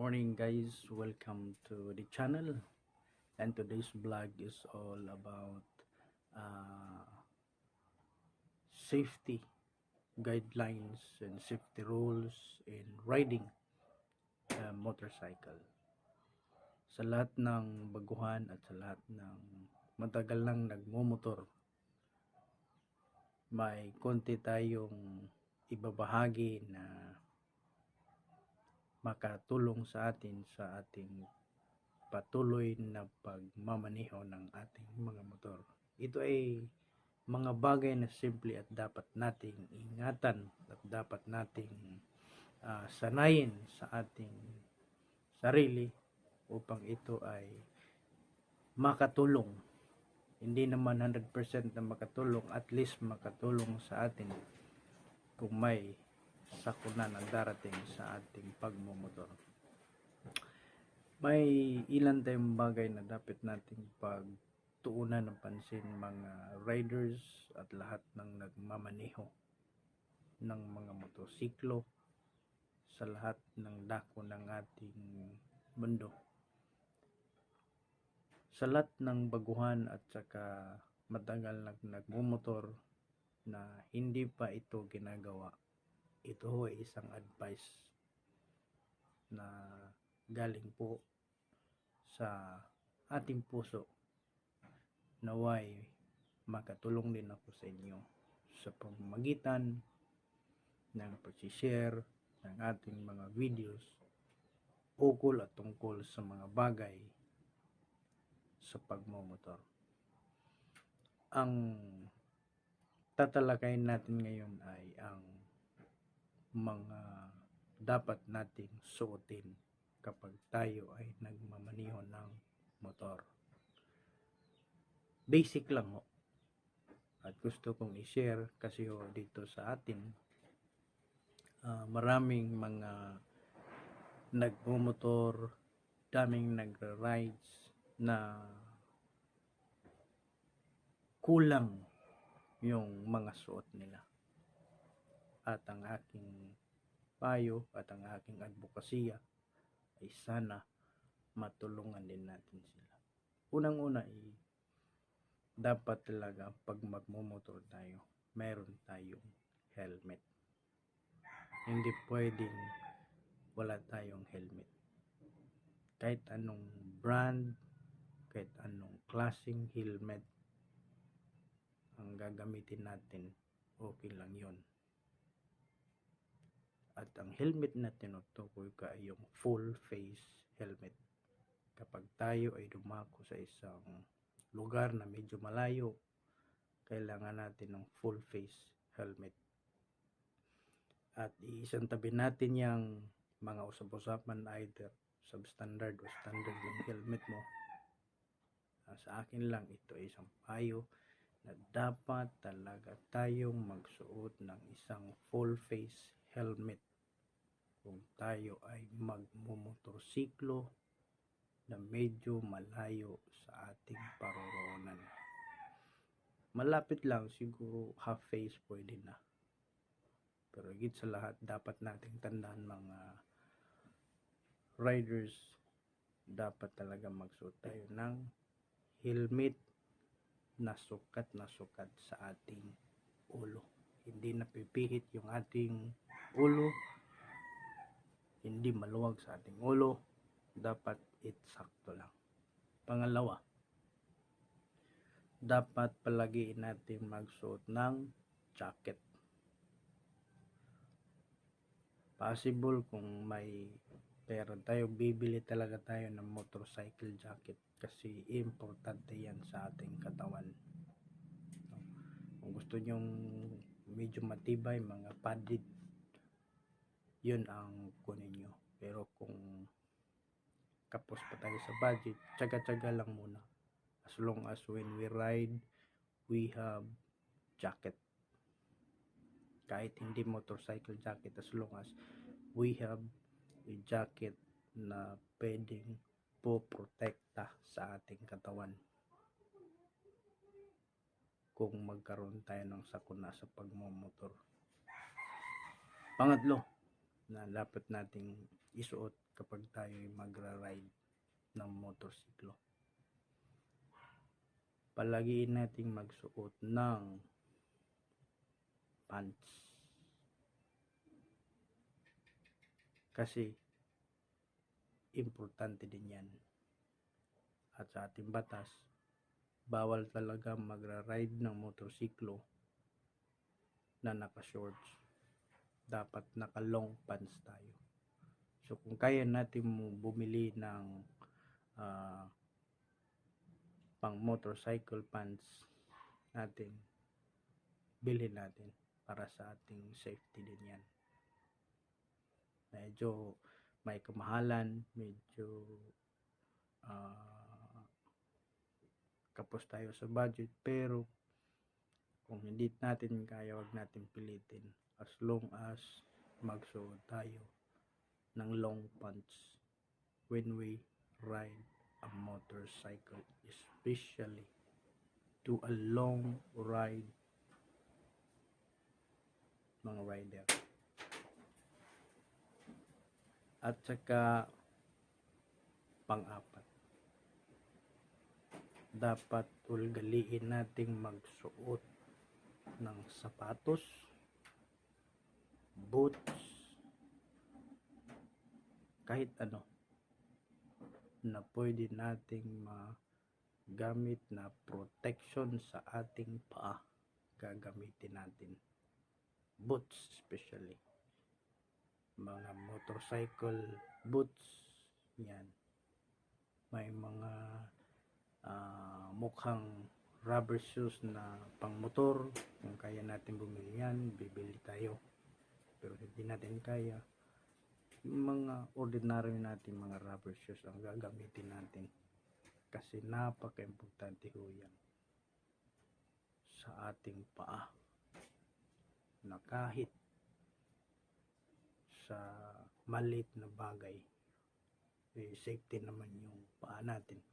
morning guys, welcome to the channel, and today's vlog is all about uh, safety guidelines and safety rules in riding a motorcycle. Sa lahat ng baguhan at sa lahat ng matagal nang nagmumotor, may konti tayong ibabahagi na makatulong sa atin sa ating patuloy na pagmamaneho ng ating mga motor. Ito ay mga bagay na simple at dapat nating ingatan at dapat nating sanayin sa ating sarili upang ito ay makatulong. Hindi naman 100% na makatulong, at least makatulong sa atin kung may sakuna na darating sa ating pagmumotor. May ilan tayong bagay na dapat nating pagtuunan ng pansin, mga riders at lahat ng nagmamaneho ng mga motorsiklo sa lahat ng dako ng ating mundo. Sa lahat ng baguhan at saka matagal nagmumotor na hindi pa ito ginagawa, ito ay isang advice na galing po sa ating puso. Naway makatulong din ako sa inyo sa pamamagitan ng pag-share ng ating mga videos ukol at tungkol sa mga bagay sa pagmumotor. Ang tatalakayin natin ngayon ay ang mga dapat nating suotin kapag tayo ay nagmamaneho ng motor. Basic lang ho. At gusto kong i-share kasi ho dito sa atin, maraming mga nagmumotor, daming nagra-rides na kulang yung mga suot nila. At ang aking payo at ang aking advokasya ay sana matulungan din natin sila. Unang-una ay dapat talaga pag magmumotor tayo, meron tayong helmet. Hindi pwedeng wala tayong helmet. Kahit anong brand, kahit anong klaseng helmet ang gagamitin natin, okay lang yon. At ang helmet na tinutukoy ko ay yung full face helmet. Kapag tayo ay dumako sa isang lugar na medyo malayo, kailangan natin ng full face helmet. At iisang tabi natin yung mga usap-usapan, either substandard o standard yung helmet mo. Sa akin lang, ito ay isang payo na dapat talaga tayong magsuot ng isang full face helmet kung tayo ay magmumotorsiklo na medyo malayo sa ating paroroonan. Malapit lang, siguro half face pwede na. Pero higit sa lahat, dapat nating tandaan mga riders, dapat talaga magsuot tayo ng helmet na sukat sa ating ulo. Hindi napipihit yung ating ulo, hindi maluwag sa ating ulo, dapat sakto lang. Pangalawa, dapat palagi natin magsuot ng jacket. Possible kung may pera tayo, bibili talaga tayo ng motorcycle jacket kasi importante yan sa ating katawan. Kung gusto nyong medyo matibay, mga padded, yun ang kunin nyo. Pero kung kapos pa tayo sa budget, tsaga-tsaga lang muna. As long as when we ride, we have jacket. Kahit hindi motorcycle jacket, as long as we have a jacket na pwedeng po-protekta sa ating katawan kung magkaroon tayo ng sakuna sa pagmumotor. Pangatlo, na dapat nating isuot kapag tayo magra-ride ng motorsiklo. Palagiin nating magsuot ng pants. Kasi importante din yan. At sa ating batas, bawal talaga magra-ride ng motorsiklo na naka-shorts. Dapat naka-long pants tayo. So kung kaya natin bumili ng pang motorcycle pants natin, bilhin natin para sa ating safety din yan. Medyo may kamahalan, medyo kapos tayo sa budget, pero kung hindi natin kaya, wag natin pilitin, as long as magsuot tayo ng long pants when we ride a motorcycle, especially to a long ride, mga rider. At saka pang-apat, dapat ugaliin nating magsuot ng sapatos, boots, kahit ano na pwede nating magamit na protection sa ating paa, gagamitin natin. Boots especially, mga motorcycle boots, yan. May mga mukhang rubber shoes na pang motor. Kung kaya natin bumili yan, bibili tayo. Pero hindi natin kaya, yung mga ordinary natin mga rubber shoes ang gagamitin natin. Kasi napaka-importante ho yan sa ating paa, na kahit sa maliit na bagay, safety naman yung paa natin.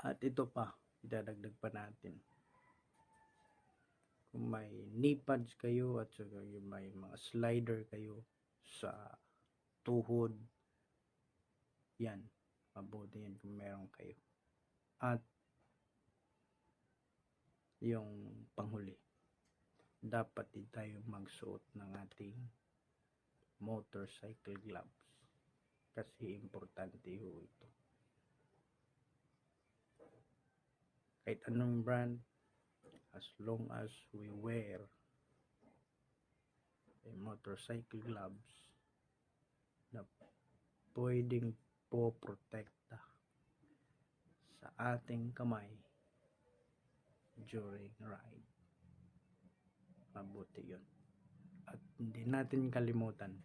At ito pa, idadagdag pa natin, kung may knee pads kayo at saka may mga slider kayo sa tuhod, yan, mabuti yan kung meron kayo. At yung panghuli, dapat din tayo magsuot ng ating motorcycle gloves, kasi importante ho ito. Kahit anong brand, as long as we wear a motorcycle gloves na pwedeng po-protekta sa ating kamay during ride, mabuti yun. At hindi natin kalimutan,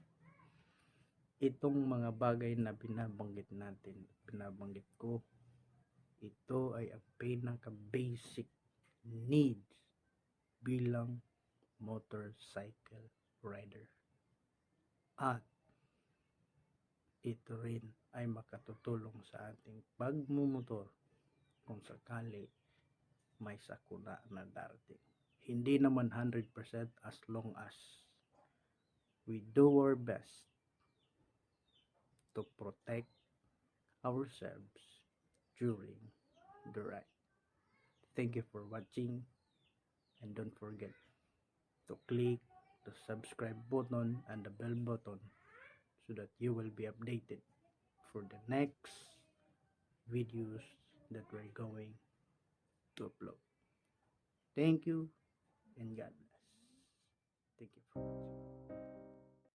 itong mga bagay na binabanggit ko, ito ay ang pinaka-basic needs bilang motorcycle rider. At ito rin ay makatutulong sa ating pagmumotor kung sakali may sakuna na darating. Hindi naman 100%, as long as we do our best to protect ourselves during the ride. Thank you for watching, and don't forget to click the subscribe button and the bell button so that you will be updated for the next videos that we're going to upload. Thank you and God bless. Thank you for watching.